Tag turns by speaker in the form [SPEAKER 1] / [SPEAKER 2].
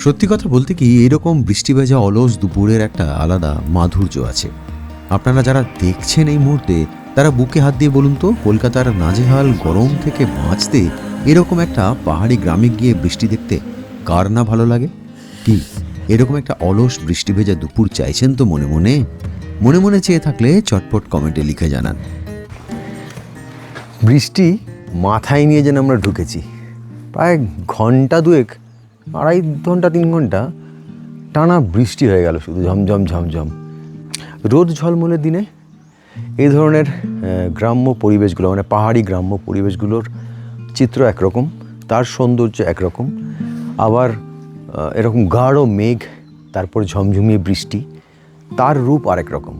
[SPEAKER 1] সত্যি কথা বলতে কি, এইরকম বৃষ্টি ভেজা অলস দুপুরের একটা আলাদা মাধুর্য আছে। আপনারা যারা দেখছেন এই মুহূর্তে, তারা বুকে হাত দিয়ে বলুন তো, কলকাতার নাজেহাল গরম থেকে বাঁচতে এরকম একটা পাহাড়ি গ্রামে গিয়ে বৃষ্টি দেখতে কার না ভালো লাগে? কি এরকম একটা অলস বৃষ্টি ভেজা দুপুর চাইছেন তো মনে মনে? মনে মনে চেয়ে থাকলে চটপট কমেন্টে লিখে জানান।
[SPEAKER 2] বৃষ্টি মাথায় নিয়ে যেন আমরা ঢুকেছি। প্রায় ঘন্টা দুয়েক, 2.5 ঘন্টা 3 ঘন্টা টানা বৃষ্টি হয়ে গেল, শুধু ঝমঝম ঝমঝম। রোদ ঝলমলের দিনে এই ধরনের গ্রাম্য পরিবেশগুলো, মানে পাহাড়ি গ্রাম্য পরিবেশগুলোর চিত্র একরকম, তার সৌন্দর্য একরকম। আবার এরকম গাঢ় মেঘ, তারপর ঝমঝমিয়ে বৃষ্টি, তার রূপ আরেক রকম।